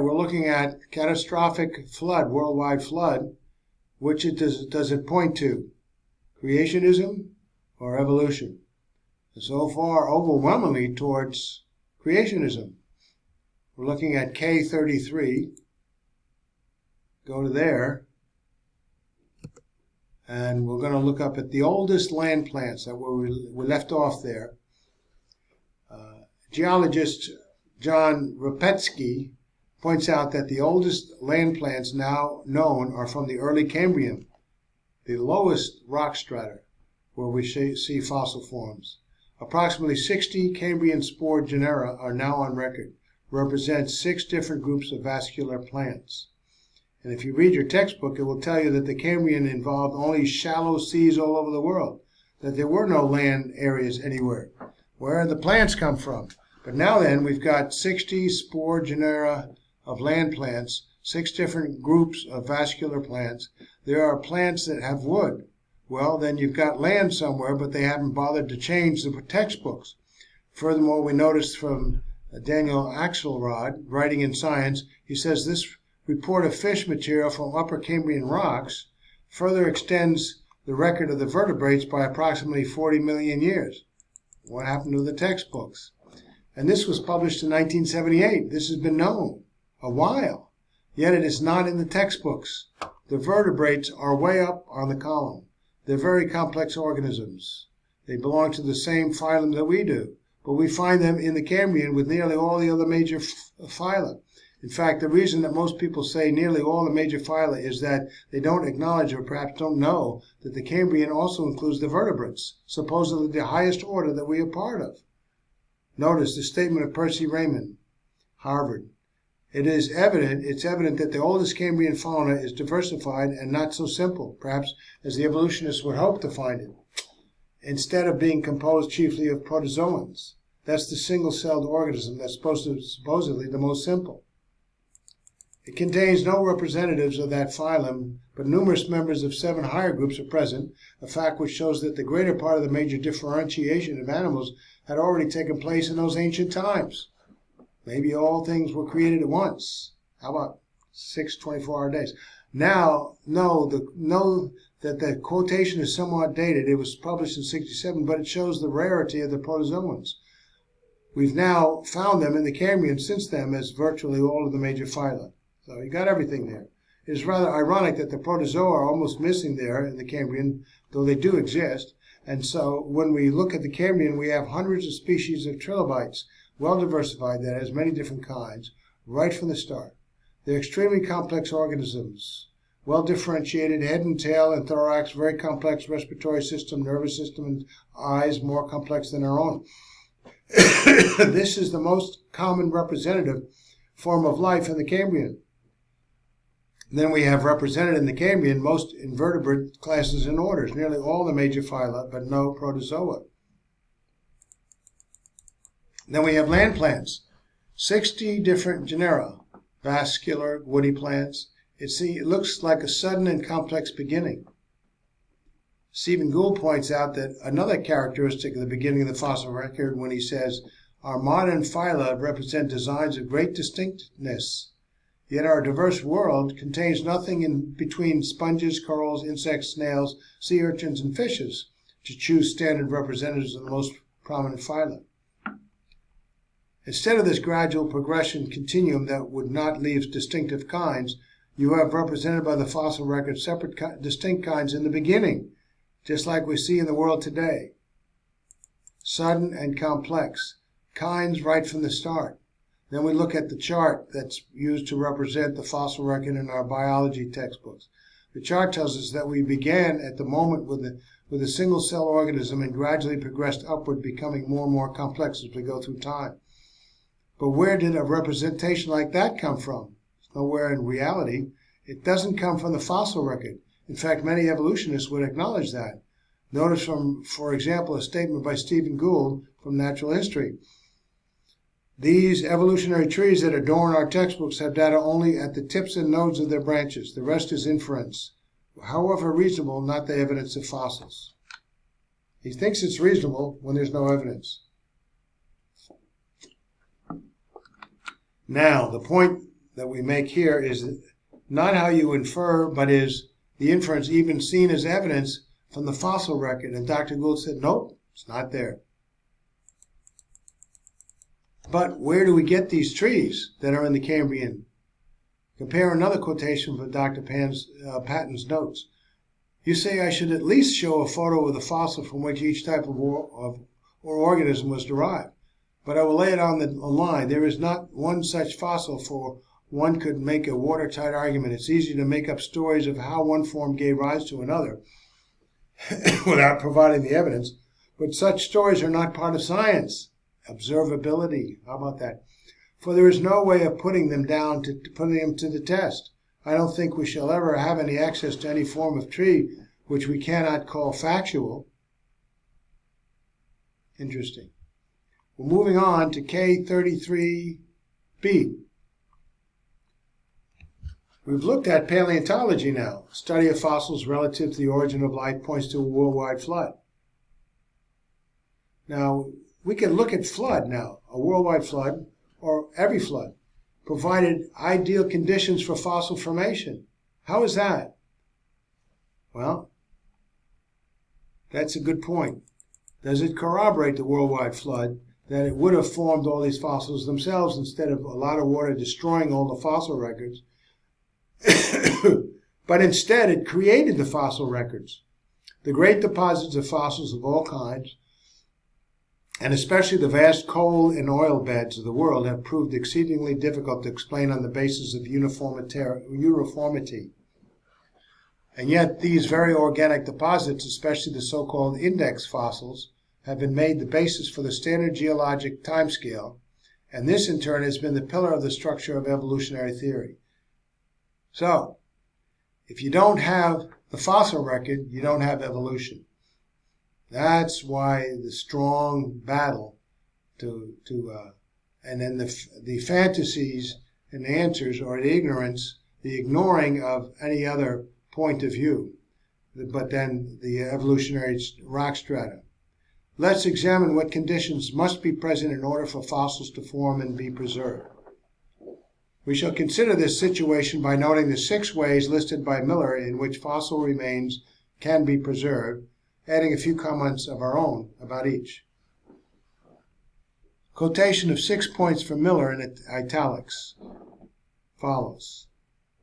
right, we're looking at catastrophic flood, worldwide flood. Which does it point to? Creationism or evolution? So far, overwhelmingly towards creationism. We're looking at K33. Go to there. And we're going to look up at the oldest land plants that we left off there. Geologist John Rupetsky points out that the oldest land plants now known are from the early Cambrian, the lowest rock strata where we see fossil forms. Approximately 60 Cambrian spore-genera are now on record, represent 6 different groups of vascular plants. And if you read your textbook, it will tell you that the Cambrian involved only shallow seas all over the world, that there were no land areas anywhere. Where did the plants come from? But now then, we've got 60 spore-genera of land plants, 6 different groups of vascular plants. There are plants that have wood. Well, then you've got land somewhere, but they haven't bothered to change the textbooks. Furthermore, we noticed from Daniel Axelrod, writing in Science, he says this report of fish material from Upper Cambrian rocks further extends the record of the vertebrates by approximately 40 million years. What happened to the textbooks? And this was published in 1978. This has been known a while, yet it is not in the textbooks. The vertebrates are way up on the column. They're very complex organisms. They belong to the same phylum that we do, but we find them in the Cambrian with nearly all the other major phyla. In fact, the reason that most people say nearly all the major phyla is that they don't acknowledge or perhaps don't know that the Cambrian also includes the vertebrates, supposedly the highest order that we are part of. Notice the statement of Percy Raymond, Harvard. It's evident that the oldest Cambrian fauna is diversified and not so simple, perhaps as the evolutionists would hope to find it, instead of being composed chiefly of protozoans. That's the single-celled organism that's supposedly the most simple. It contains no representatives of that phylum, but numerous members of 7 higher groups are present, a fact which shows that the greater part of the major differentiation of animals had already taken place in those ancient times. Maybe all things were created at once. How about 6 24-hour days? Now, know that the quotation is somewhat dated. It was published in 1967, but it shows the rarity of the protozoans. We've now found them in the Cambrian since then as virtually all of the major phyla. So you got everything there. It is rather ironic that the protozoa are almost missing there in the Cambrian, though they do exist. And so when we look at the Cambrian, we have hundreds of species of trilobites, well diversified, that has many different kinds, right from the start. They're extremely complex organisms, well differentiated, head and tail and thorax, very complex respiratory system, nervous system, and eyes, more complex than our own. This is the most common representative form of life in the Cambrian. Then we have represented in the Cambrian most invertebrate classes and orders, nearly all the major phyla, but no protozoa. Then we have land plants, 60 different genera, vascular, woody plants. It looks like a sudden and complex beginning. Stephen Gould points out that another characteristic of the beginning of the fossil record when he says, our modern phyla represent designs of great distinctness, yet our diverse world contains nothing in between sponges, corals, insects, snails, sea urchins, and fishes, to choose standard representatives of the most prominent phyla. Instead of this gradual progression continuum that would not leave distinctive kinds, you have represented by the fossil record separate distinct kinds in the beginning, just like we see in the world today. Sudden and complex, kinds right from the start. Then we look at the chart that's used to represent the fossil record in our biology textbooks. The chart tells us that we began at the moment with a single-cell organism and gradually progressed upward, becoming more and more complex as we go through time. But where did a representation like that come from? It's nowhere in reality. It doesn't come from the fossil record. In fact, many evolutionists would acknowledge that. Notice from, for example, a statement by Stephen Gould from Natural History. These evolutionary trees that adorn our textbooks have data only at the tips and nodes of their branches. The rest is inference. However reasonable, not the evidence of fossils. He thinks it's reasonable when there's no evidence. Now, the point that we make here is not how you infer, but is the inference even seen as evidence from the fossil record? And Dr. Gould said, nope, it's not there. But where do we get these trees that are in the Cambrian? Compare another quotation from Dr. Patton's notes. You say I should at least show a photo of the fossil from which each type of organism was derived. But I will lay it on the line. There is not one such fossil, for one could make a watertight argument. It's easy to make up stories of how one form gave rise to another without providing the evidence. But such stories are not part of science. Observability, how about that? For there is no way of putting them to the test. I don't think we shall ever have any access to any form of tree which we cannot call factual. Interesting. We're moving on to K33b. We've looked at paleontology now. Study of fossils relative to the origin of life points to a worldwide flood. Now, we can look at flood now, a worldwide flood, or every flood, provided ideal conditions for fossil formation. How is that? Well, that's a good point. Does it corroborate the worldwide flood that it would have formed all these fossils themselves instead of a lot of water destroying all the fossil records? But instead it created the fossil records. The great deposits of fossils of all kinds, and especially the vast coal and oil beds of the world, have proved exceedingly difficult to explain on the basis of uniformity. And yet these very organic deposits, especially the so-called index fossils, have been made the basis for the standard geologic timescale, and this in turn has been the pillar of the structure of evolutionary theory. So, if you don't have the fossil record, you don't have evolution. That's why the strong battle and then the fantasies and answers, or the ignorance, the ignoring of any other point of view, but then the evolutionary rock strata. Let's examine what conditions must be present in order for fossils to form and be preserved. We shall consider this situation by noting the 6 ways listed by Miller in which fossil remains can be preserved, adding a few comments of our own about each. Quotation of 6 points from Miller in italics follows.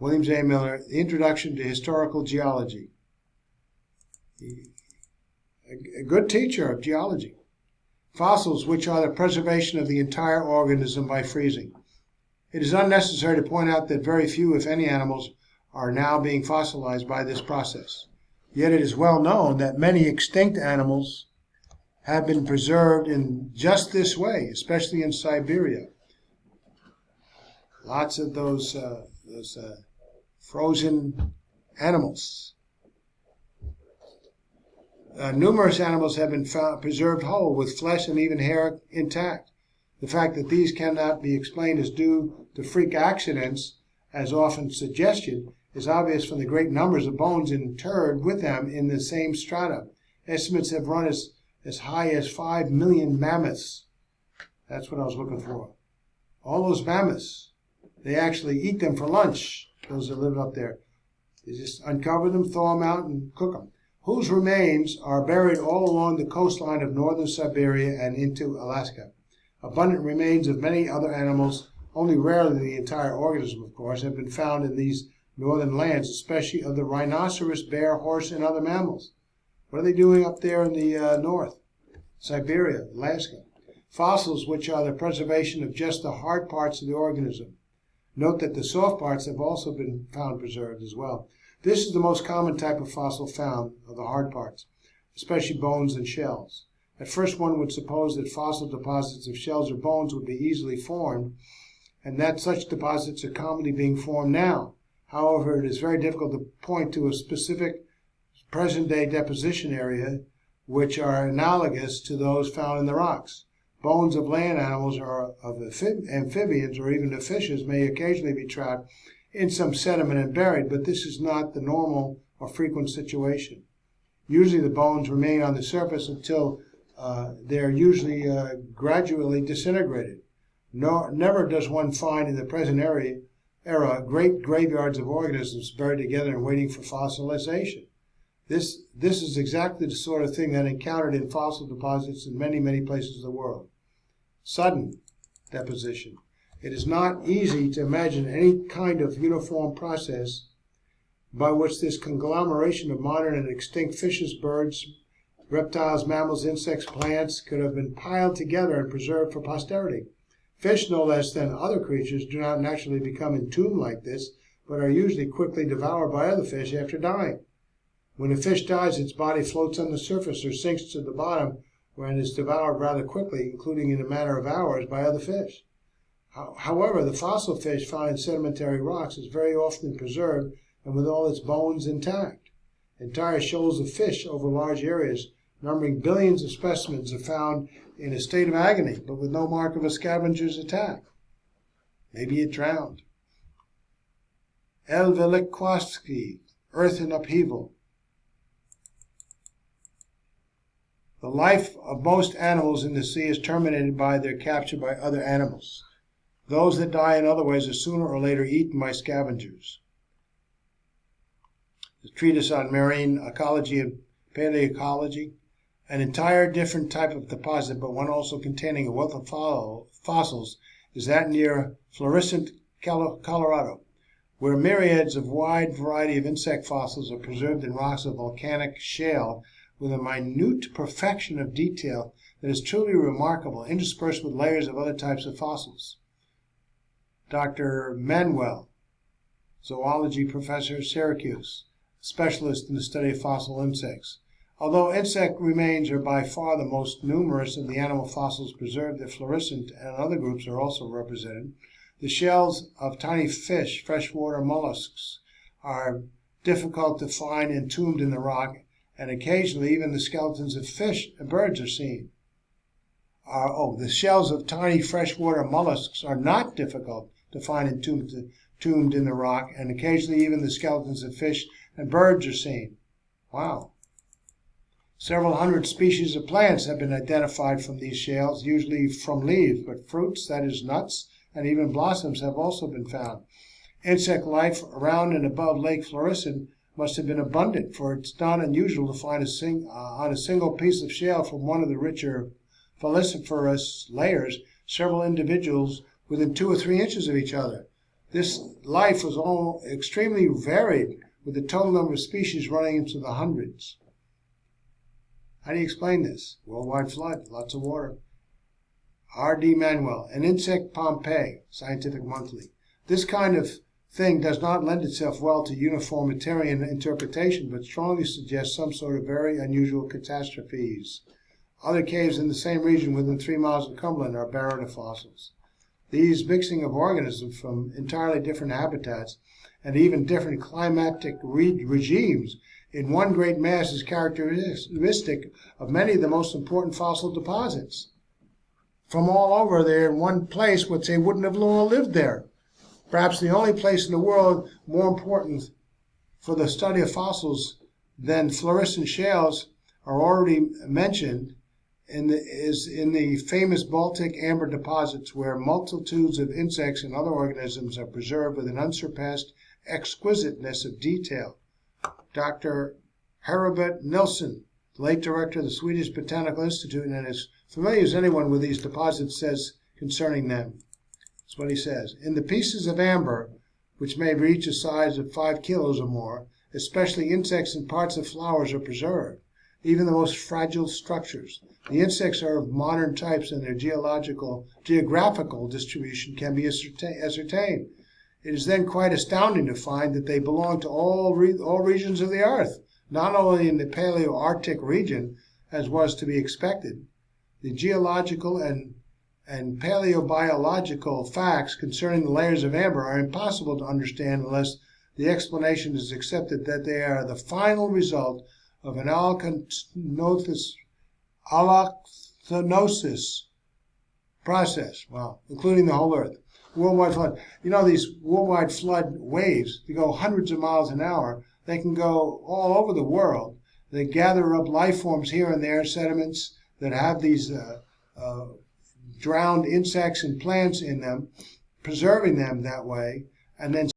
William J. Miller, The Introduction to Historical Geology. A good teacher of geology. Fossils, which are the preservation of the entire organism by freezing. It is unnecessary to point out that very few, if any, animals are now being fossilized by this process. Yet it is well known that many extinct animals have been preserved in just this way, especially in Siberia. Lots of those frozen animals. Numerous animals have been preserved whole, with flesh and even hair intact. The fact that these cannot be explained as due to freak accidents, as often suggested, is obvious from the great numbers of bones interred with them in the same strata. Estimates have run as high as 5 million mammoths. That's what I was looking for. All those mammoths, they actually eat them for lunch, those that live up there. They just uncover them, thaw them out, and cook them. Whose remains are buried all along the coastline of northern Siberia and into Alaska. Abundant remains of many other animals, only rarely the entire organism, of course, have been found in these northern lands, especially of the rhinoceros, bear, horse, and other mammals. What are they doing up there in the north? Siberia, Alaska. Fossils, which are the preservation of just the hard parts of the organism. Note that the soft parts have also been found preserved as well. This is the most common type of fossil found, of the hard parts, especially bones and shells. At first one would suppose that fossil deposits of shells or bones would be easily formed, and that such deposits are commonly being formed now. However, it is very difficult to point to a specific present-day deposition area which are analogous to those found in the rocks. Bones of land animals or of amphibians or even of fishes may occasionally be trapped in some sediment and buried, but this is not the normal or frequent situation. Usually the bones remain on the surface until they're usually gradually disintegrated. Never does one find in the present area era great graveyards of organisms buried together and waiting for fossilization. This is exactly the sort of thing that encountered in fossil deposits in many, many places of the world. Sudden deposition. It is not easy to imagine any kind of uniform process by which this conglomeration of modern and extinct fishes, birds, reptiles, mammals, insects, plants could have been piled together and preserved for posterity. Fish, no less than other creatures, do not naturally become entombed like this, but are usually quickly devoured by other fish after dying. When a fish dies, its body floats on the surface or sinks to the bottom, where it is devoured rather quickly, including in a matter of hours, by other fish. However, the fossil fish found in sedimentary rocks is very often preserved and with all its bones intact. Entire shoals of fish over large areas, numbering billions of specimens, are found in a state of agony, but with no mark of a scavenger's attack. Maybe it drowned. El Velikowski, Earth in Upheaval. The life of most animals in the sea is terminated by their capture by other animals. Those that die in other ways are sooner or later eaten by scavengers. The treatise on marine ecology and paleoecology, an entire different type of deposit, but one also containing a wealth of fossils, is that near Florissant, Colorado, where myriads of wide variety of insect fossils are preserved in rocks of volcanic shale with a minute perfection of detail that is truly remarkable, interspersed with layers of other types of fossils. Dr. Manuel, zoology professor, Syracuse, specialist in the study of fossil insects. Although insect remains are by far the most numerous of the animal fossils preserved, the Florissant and other groups are also represented. The shells of tiny fish, freshwater mollusks, are difficult to find entombed in the rock, and occasionally even the skeletons of fish and birds are seen. The shells of tiny freshwater mollusks are not difficult to find entombed in the rock, and occasionally even the skeletons of fish and birds are seen. Wow. Several hundred species of plants have been identified from these shales, usually from leaves, but fruits, that is nuts, and even blossoms have also been found. Insect life around and above Lake Florissant must have been abundant, for it's not unusual to find on a single piece of shale from one of the richer foliferous layers several individuals within 2 or 3 inches of each other. This life was all extremely varied, with the total number of species running into the hundreds. How do you explain this? Worldwide flood, lots of water. R.D. Manuel, An Insect Pompeii, Scientific Monthly. This kind of thing does not lend itself well to uniformitarian interpretation, but strongly suggests some sort of very unusual catastrophes. Other caves in the same region within 3 miles of Cumberland are barren of fossils. These mixing of organisms from entirely different habitats and even different climatic regimes in one great mass is characteristic of many of the most important fossil deposits. From all over, they're in one place, which they wouldn't have long lived there. Perhaps the only place in the world more important for the study of fossils than Florissant shales are already mentioned is in the famous Baltic amber deposits, where multitudes of insects and other organisms are preserved with an unsurpassed exquisiteness of detail. Dr. Herbert Nilsson, late director of the Swedish Botanical Institute, and as familiar as anyone with these deposits, says concerning them. That's what he says. In the pieces of amber, which may reach a size of 5 kilos or more, especially insects and parts of flowers are preserved, even the most fragile structures. The insects are of modern types, and their geographical distribution can be ascertained. It is then quite astounding to find that they belong to all regions of the earth, not only in the Paleo-Arctic region, as was to be expected. The geological and paleobiological facts concerning the layers of amber are impossible to understand unless the explanation is accepted that they are the final result of an allochthenosis process, including the whole earth. Worldwide flood. You know, these worldwide flood waves, they go hundreds of miles an hour. They can go all over the world. They gather up life forms here and there, sediments that have these drowned insects and plants in them, preserving them that way. and then